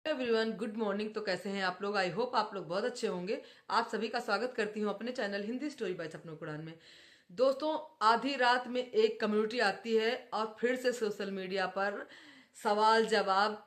Everyone, good morning. तो कैसे हैं आप लोग? आई होप आप लोग बहुत अच्छे होंगे। आप सभी का स्वागत करती हूँ अपने चैनल हिंदी स्टोरी बाय सपनों की उड़ान में। दोस्तों, आधी रात में एक कम्युनिटी आती है और फिर से सोशल मीडिया पर सवाल जवाब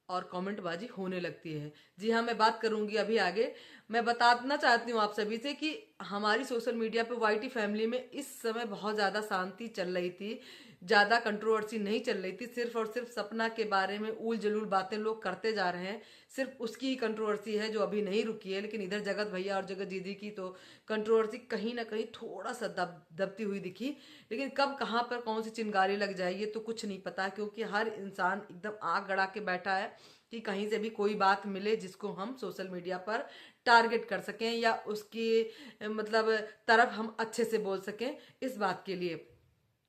और कमेंटबाजी होने लगती है। जी हाँ, मैं बात करूंगी अभी आगे। मैं बताना चाहती हूँ आप सभी से कि हमारी सोशल मीडिया पे वाईटी फैमिली में इस समय बहुत ज़्यादा शांति चल रही थी, ज़्यादा कंट्रोवर्सी नहीं चल रही थी। सिर्फ और सिर्फ सपना के बारे में उल जलूल बातें लोग करते जा रहे हैं। सिर्फ उसकी ही कंट्रोवर्सी है जो अभी नहीं रुकी है। लेकिन इधर जगत भैया और जगत दीदी की तो कंट्रोवर्सी कहीं ना कहीं थोड़ा सा दबती हुई दिखी। लेकिन कब कहाँ पर कौन सी चिंगारी लग जाए ये तो कुछ नहीं पता, क्योंकि हर इंसान एकदम आग गड़ा के बैठा है कि कहीं से भी कोई बात मिले जिसको हम सोशल मीडिया पर टारगेट कर सकें या उसकी मतलब तरफ हम अच्छे से बोल सकें, इस बात के लिए।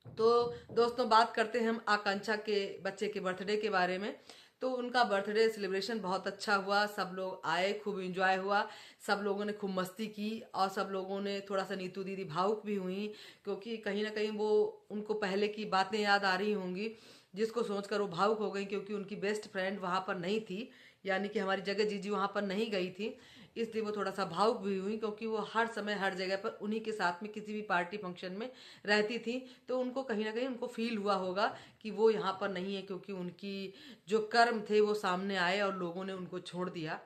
तो दोस्तों, बात करते हैं हम आकांक्षा के बच्चे के बर्थडे के बारे में। तो उनका बर्थडे सेलिब्रेशन बहुत अच्छा हुआ, सब लोग आए, खूब एंजॉय हुआ, सब लोगों ने खूब मस्ती की और सब लोगों ने थोड़ा सा नीतू दीदी भावुक भी हुई, क्योंकि कहीं ना कहीं वो उनको पहले की बातें याद आ रही होंगी, जिसको सोचकर वो भावुक हो गई, क्योंकि उनकी बेस्ट फ्रेंड वहां पर नहीं थी, यानी कि हमारी जगह जीजी वहां पर नहीं गई थी। इसलिए वो थोड़ा सा भावुक भी हुई, क्योंकि वो हर समय हर जगह पर उन्हीं के साथ में किसी भी पार्टी फंक्शन में रहती थी। तो उनको कहीं ना कहीं उनको फील हुआ होगा कि वो यहाँ पर नहीं है, क्योंकि उनकी जो कर्म थे वो सामने आए और लोगों ने उनको छोड़ दिया।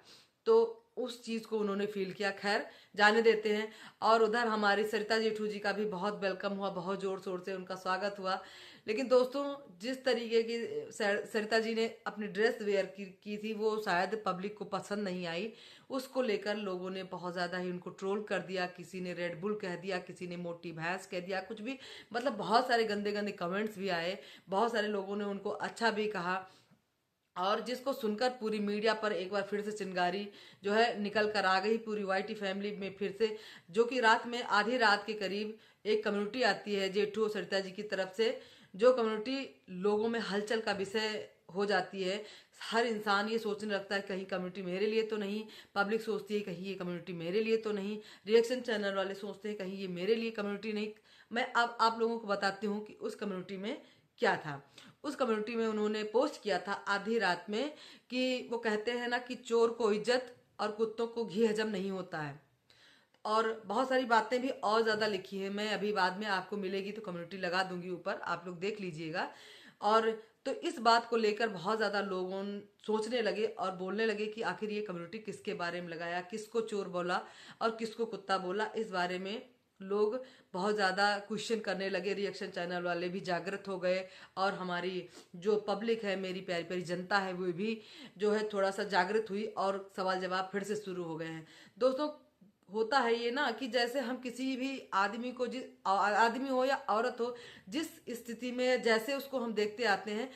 तो उस चीज को उन्होंने फील किया। खैर, जाने देते हैं। और उधर हमारी सरिता जेठू जी का भी बहुत वेलकम हुआ, बहुत जोर शोर से उनका स्वागत हुआ। लेकिन दोस्तों, जिस तरीके की सरिता जी ने अपनी ड्रेस वेयर की थी वो शायद पब्लिक को पसंद नहीं आई। उसको लेकर लोगों ने बहुत ज़्यादा ही उनको ट्रोल कर दिया। किसी ने रेड बुल कह दिया, किसी ने मोटी भैंस कह दिया, कुछ भी, मतलब बहुत सारे गंदे गंदे कमेंट्स भी आए। बहुत सारे लोगों ने उनको अच्छा भी कहा, और जिसको सुनकर पूरी मीडिया पर एक बार फिर से चिंगारी जो है निकल कर आ गई पूरी वाईटी फैमिली में फिर से। जो कि रात में आधी रात के करीब एक कम्युनिटी आती है जेठू और सरिता जी की तरफ से, जो कम्युनिटी लोगों में हलचल का विषय हो जाती है। हर इंसान ये सोचने लगता है कहीं कम्युनिटी मेरे लिए तो नहीं, पब्लिक सोचती है कहीं ये कम्युनिटी मेरे लिए तो नहीं, रिएक्शन चैनल वाले सोचते हैं कहीं ये मेरे लिए कम्युनिटी नहीं। मैं अब आप लोगों को बताती हूँ कि उस कम्युनिटी में क्या था। उस कम्युनिटी में उन्होंने पोस्ट किया था आधी रात में कि वो कहते हैं ना कि चोर को इज्जत और कुत्तों को घी हजम नहीं होता है। और बहुत सारी बातें भी और ज्यादा लिखी है। मैं अभी बाद में आपको मिलेगी तो कम्युनिटी लगा दूंगी ऊपर, आप लोग देख लीजिएगा। और तो इस बात को लेकर बहुत ज्यादा लोगों सोचने लगे और बोलने लगे कि आखिर ये कम्युनिटी किसके बारे में लगाया, किसको चोर बोला और किसको कुत्ता बोला। इस बारे में लोग बहुत ज़्यादा क्वेश्चन करने लगे। रिएक्शन चैनल वाले भी जागृत हो गए, और हमारी जो पब्लिक है, मेरी प्यारी प्यारी जनता है, वो भी जो है थोड़ा सा जागृत हुई और सवाल जवाब फिर से शुरू हो गए हैं। दोस्तों, होता है ये ना कि जैसे हम किसी भी आदमी को, जिस आदमी हो या औरत हो, जिस स्थिति में जैसे उसको हम देखते आते हैं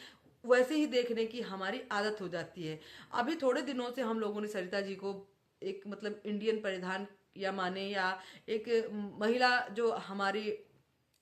वैसे ही देखने की हमारी आदत हो जाती है। अभी थोड़े दिनों से हम लोगों ने सरिता जी को एक मतलब इंडियन परिधान या माने, या एक महिला जो हमारी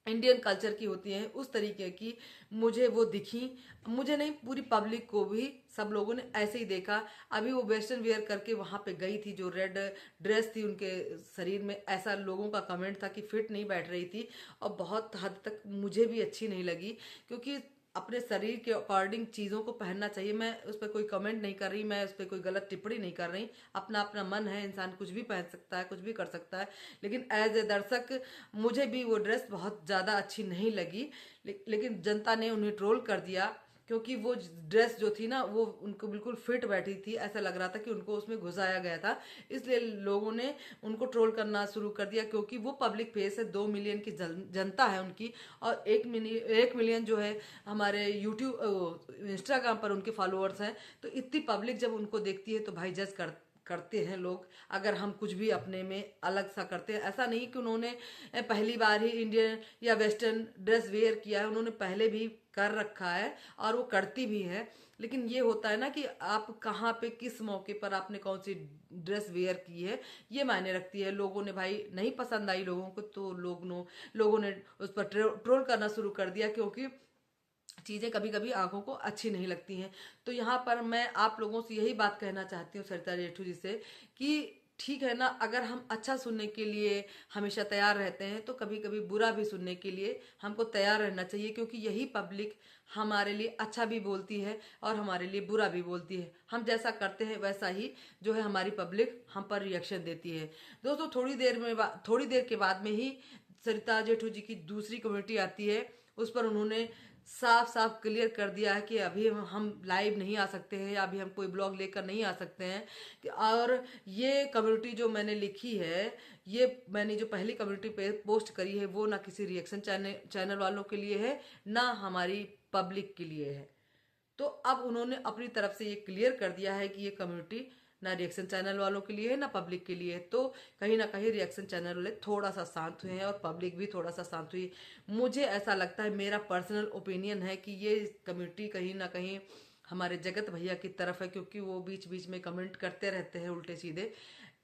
इंडियन कल्चर की होती हैं उस तरीके की मुझे वो दिखी। मुझे नहीं, पूरी पब्लिक को भी सब लोगों ने ऐसे ही देखा। अभी वो वेस्टर्न वेयर करके वहां पे गई थी, जो रेड ड्रेस थी उनके शरीर में, ऐसा लोगों का कमेंट था कि फिट नहीं बैठ रही थी, और बहुत हद तक मुझे भी अच्छी नहीं लगी, क्योंकि अपने शरीर के अकॉर्डिंग चीज़ों को पहनना चाहिए। मैं उस पर कोई कमेंट नहीं कर रही, मैं उस पर कोई गलत टिप्पणी नहीं कर रही। अपना अपना मन है, इंसान कुछ भी पहन सकता है, कुछ भी कर सकता है। लेकिन एज ए दर्शक मुझे भी वो ड्रेस बहुत ज़्यादा अच्छी नहीं लगी। लेकिन जनता ने उन्हें ट्रोल कर दिया, क्योंकि वो ड्रेस जो थी ना वो उनको बिल्कुल फिट बैठी थी, ऐसा लग रहा था कि उनको उसमें घुसाया गया था। इसलिए लोगों ने उनको ट्रोल करना शुरू कर दिया, क्योंकि वो पब्लिक फेस है, 2 मिलियन की जनता है उनकी, और 1 मिलियन जो है हमारे यूट्यूब इंस्टाग्राम पर उनके फॉलोअर्स हैं। तो इतनी पब्लिक जब उनको देखती है तो भाई जज करते हैं लोग, अगर हम कुछ भी अपने में अलग सा करते हैं। ऐसा नहीं कि उन्होंने पहली बार ही इंडियन या वेस्टर्न ड्रेस वेयर किया है, उन्होंने पहले भी कर रखा है और वो करती भी है। लेकिन ये होता है ना कि आप कहाँ पे किस मौके पर आपने कौन सी ड्रेस वेयर की है, ये मायने रखती है। लोगों ने भाई नहीं पसंद आई लोगों को, तो लोगों ने उस पर ट्रोल करना शुरू कर दिया, क्योंकि चीज़ें कभी कभी आंखों को अच्छी नहीं लगती हैं। तो यहाँ पर मैं आप लोगों से यही बात कहना चाहती हूँ सरिता जेठू जी से कि ठीक है ना, अगर हम अच्छा सुनने के लिए हमेशा तैयार रहते हैं तो कभी कभी बुरा भी सुनने के लिए हमको तैयार रहना चाहिए, क्योंकि यही पब्लिक हमारे लिए अच्छा भी बोलती है और हमारे लिए बुरा भी बोलती है। हम जैसा करते हैं वैसा ही जो है हमारी पब्लिक हम पर रिएक्शन देती है। दोस्तों थोड़ी देर के बाद में ही सरिता जेठू जी की दूसरी कम्युनिटी आती है। उस पर उन्होंने साफ साफ क्लियर कर दिया है कि अभी हम लाइव नहीं आ सकते हैं या अभी हम कोई ब्लॉग लेकर नहीं आ सकते हैं। और ये कम्युनिटी जो मैंने लिखी है, ये मैंने जो पहली कम्युनिटी पे पोस्ट करी है, वो ना किसी रिएक्शन चैनल वालों के लिए है, ना हमारी पब्लिक के लिए है। तो अब उन्होंने अपनी तरफ से ये क्लियर कर दिया है कि ये कम्युनिटी ना रिएक्शन चैनल वालों के लिए है ना पब्लिक के लिए है। तो कहीं ना कहीं रिएक्शन चैनल वाले थोड़ा सा शांत हुए हैं और पब्लिक भी थोड़ा सा शांत हुई। मुझे ऐसा लगता है, मेरा पर्सनल ओपिनियन है कि ये कम्युनिटी कहीं ना कहीं हमारे जगत भैया की तरफ है, क्योंकि वो बीच बीच में कमेंट करते रहते हैं उल्टे सीधे।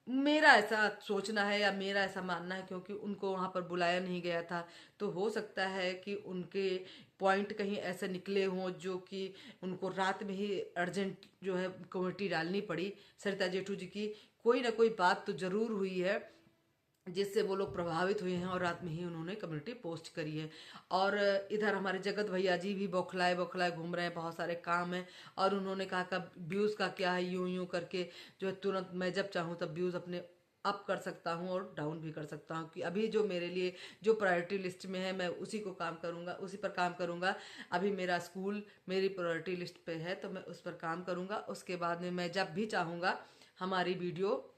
मेरा ऐसा सोचना है या मेरा ऐसा मानना है, क्योंकि उनको वहां पर बुलाया नहीं गया था, तो हो सकता है कि उनके पॉइंट कहीं ऐसे निकले हों जो कि उनको रात में ही अर्जेंट जो है कमेटी डालनी पड़ी। सरिता जेठू जी की कोई ना कोई बात तो जरूर हुई है जिससे वो लोग प्रभावित हुए हैं और रात में ही उन्होंने कम्युनिटी पोस्ट करी है। और इधर हमारे जगत भैया जी भी बौखलाए बौखलाए घूम रहे हैं, बहुत सारे काम हैं। और उन्होंने कहा कि व्यूज़ का क्या है, यूं यूं करके जो है तुरंत मैं जब चाहूँ तब व्यूज़ अपने अप कर सकता हूँ और डाउन भी कर सकता हूँ, कि अभी जो मेरे लिए जो प्रायोरिटी लिस्ट में है मैं उसी को काम करूँगा, उसी पर काम करूँगा। अभी मेरा स्कूल मेरी प्रायोरिटी लिस्ट पे है तो मैं उस पर काम करूँगा। उसके बाद में मैं जब भी चाहूँगा हमारी वीडियो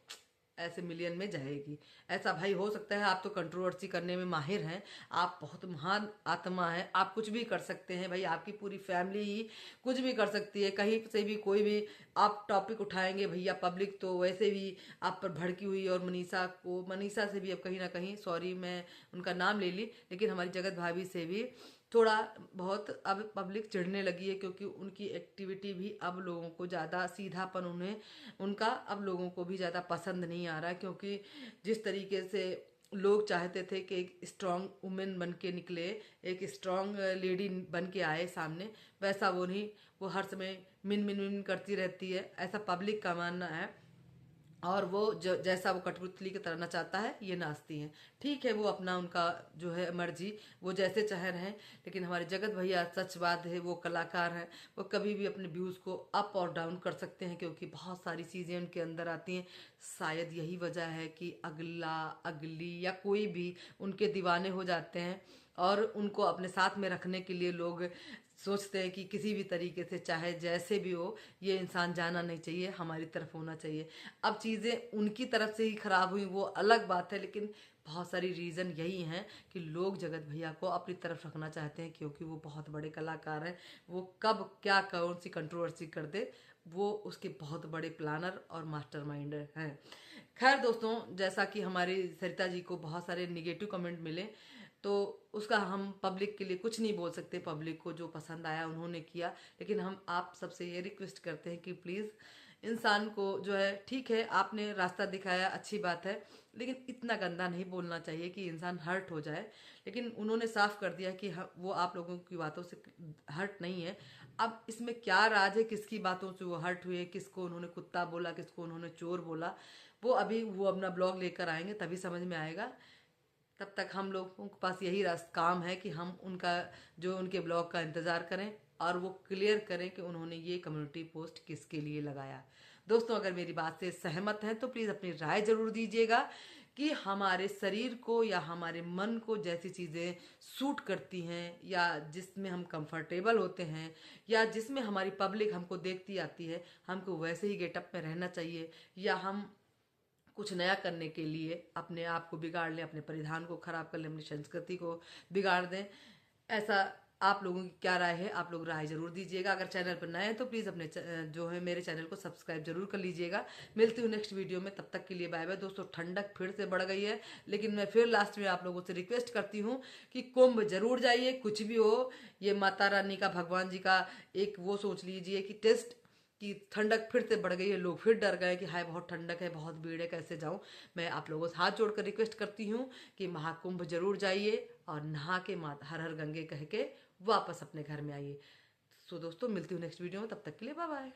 ऐसे मिलियन में जाएगी। ऐसा भाई हो सकता है, आप तो कंट्रोवर्सी करने में माहिर हैं, आप बहुत महान आत्मा हैं, आप कुछ भी कर सकते हैं भाई, आपकी पूरी फैमिली ही कुछ भी कर सकती है, कहीं से भी कोई भी आप टॉपिक उठाएंगे भैया। पब्लिक तो वैसे भी आप पर भड़की हुई, और मनीषा से भी अब कहीं ना कहीं, सॉरी मैं उनका नाम ले ली, लेकिन हमारी जगत भाभी से भी थोड़ा बहुत अब पब्लिक चिढ़ने लगी है, क्योंकि उनकी एक्टिविटी भी अब लोगों को ज़्यादा सीधापन उन्हें उनका अब लोगों को भी ज़्यादा पसंद नहीं आ रहा है। क्योंकि जिस तरीके से लोग चाहते थे कि एक स्ट्रांग वुमेन बन के निकले, एक स्ट्रांग लेडी बन के आए सामने, वैसा वो नहीं, वो हर समय मिन मिन मिन करती रहती है, ऐसा पब्लिक का मानना है। और वो जैसा वो कठपुतली की तरह नचाता है ये नाचती हैं। ठीक है, वो अपना उनका जो है मर्जी, वो जैसे चाहे रहें। लेकिन हमारे जगत भैया, सच बात है, वो कलाकार हैं, वो कभी भी अपने व्यूज़ को अप और डाउन कर सकते हैं, क्योंकि बहुत सारी चीज़ें उनके अंदर आती हैं। शायद यही वजह है कि अगला अगली या कोई भी उनके दीवाने हो जाते हैं, और उनको अपने साथ में रखने के लिए लोग सोचते हैं कि किसी भी तरीके से, चाहे जैसे भी हो, ये इंसान जाना नहीं चाहिए, हमारी तरफ होना चाहिए। अब चीज़ें उनकी तरफ से ही खराब हुई वो अलग बात है, लेकिन बहुत सारी रीज़न यही हैं कि लोग जगत भैया को अपनी तरफ रखना चाहते हैं, क्योंकि वो बहुत बड़े कलाकार हैं। वो कब क्या कौन सी कंट्रोवर्सी कर दे, वो उसके बहुत बड़े प्लानर और मास्टरमाइंड हैं। खैर दोस्तों, जैसा कि हमारी सरिता जी को बहुत सारे निगेटिव कमेंट मिले, तो उसका हम पब्लिक के लिए कुछ नहीं बोल सकते। पब्लिक को जो पसंद आया उन्होंने किया, लेकिन हम आप सबसे ये रिक्वेस्ट करते हैं कि प्लीज़ इंसान को जो है, ठीक है आपने रास्ता दिखाया, अच्छी बात है, लेकिन इतना गंदा नहीं बोलना चाहिए कि इंसान हर्ट हो जाए। लेकिन उन्होंने साफ कर दिया कि वो आप लोगों की बातों से हर्ट नहीं है। अब इसमें क्या राज है, किसकी बातों से वो हर्ट हुए, किसको उन्होंने कुत्ता बोला, किसको उन्होंने चोर बोला, वो अभी वो अपना ब्लॉग लेकर आएंगे तभी समझ में आएगा। तब तक हम लोगों के पास यही काम है कि हम उनका जो उनके ब्लॉग का इंतज़ार करें और वो क्लियर करें कि उन्होंने ये कम्युनिटी पोस्ट किसके लिए लगाया। दोस्तों, अगर मेरी बात से सहमत हैं तो प्लीज़ अपनी राय ज़रूर दीजिएगा कि हमारे शरीर को या हमारे मन को जैसी चीज़ें सूट करती हैं, या जिसमें हम कंफर्टेबल होते हैं, या जिसमें हमारी पब्लिक हमको देखती आती है, हमको वैसे ही गेटअप में रहना चाहिए, या हम कुछ नया करने के लिए अपने आप को बिगाड़ लें, अपने परिधान को खराब कर लें, अपनी संस्कृति को बिगाड़ दें। ऐसा आप लोगों की क्या राय है, आप लोग राय जरूर दीजिएगा। अगर चैनल पर नए हैं तो प्लीज़ अपने जो है मेरे चैनल को सब्सक्राइब जरूर कर लीजिएगा। मिलती हूँ नेक्स्ट वीडियो में, तब तक के लिए बाय बाय। दोस्तों, ठंडक फिर से बढ़ गई है, लेकिन मैं फिर लास्ट में आप लोगों से रिक्वेस्ट करती हूँ कि कुंभ जरूर जाइए, कुछ भी हो। ये माता रानी का, भगवान जी का एक वो सोच लीजिए कि टेस्ट, कि ठंडक फिर से बढ़ गई है, लोग फिर डर गए कि हाय बहुत ठंडक है, बहुत भीड़ है, कैसे जाऊं। मैं आप लोगों से हाथ जोड़कर रिक्वेस्ट करती हूँ कि महाकुंभ जरूर जाइए और नहा के माता हर हर गंगे कह के वापस अपने घर में आइए। सो दोस्तों, मिलती हूँ नेक्स्ट वीडियो में, तब तक के लिए बाय बाय।